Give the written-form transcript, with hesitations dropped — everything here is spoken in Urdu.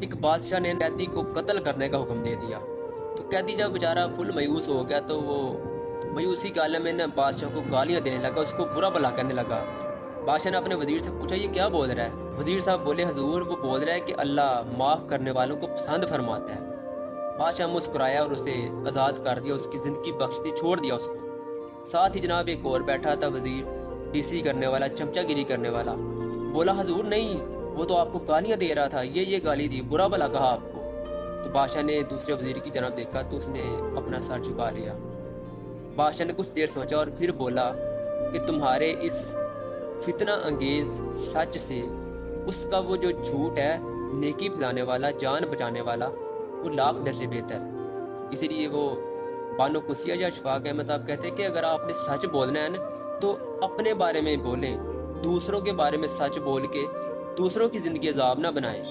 ایک بادشاہ نے قیدی کو قتل کرنے کا حکم دے دیا۔ تو قیدی جب بیچارہ فل مایوس ہو گیا تو وہ مایوسی کے عالم میں نا بادشاہ کو گالیاں دینے لگا، اس کو برا بھلا کہنے لگا۔ بادشاہ نے اپنے وزیر سے پوچھا یہ کیا بول رہا ہے؟ وزیر صاحب بولے حضور وہ بول رہا ہے کہ اللہ معاف کرنے والوں کو پسند فرماتا ہے۔ بادشاہ مسکرایا اور اسے آزاد کر دیا، اس کی زندگی بخش دی، چھوڑ دیا اس کو۔ ساتھ ہی جناب ایک اور بیٹھا تھا وزیر، ڈی سی کرنے والا، چمچا گیری کرنے والا، بولا حضور نہیں وہ تو آپ کو گالیاں دے رہا تھا، یہ گالی دی، برا بھلا کہا آپ کو۔ تو بادشاہ نے دوسرے وزیر کی جناب دیکھا تو اس نے اپنا سر جھکا لیا۔ بادشاہ نے کچھ دیر سوچا اور پھر بولا کہ تمہارے اس فتنہ انگیز سچ سے اس کا وہ جو جھوٹ ہے نیکی پھیلانے والا، جان بچانے والا، وہ لاکھ درجے بہتر۔ اسی لیے وہ بانو قدسیہ یا اشفاق احمد صاحب کہتے ہیں کہ اگر آپ نے سچ بولنا ہے نا تو اپنے بارے میں بولیں، دوسروں کے بارے میں سچ بول کے دوسروں کی زندگی عذاب نہ بنائیں۔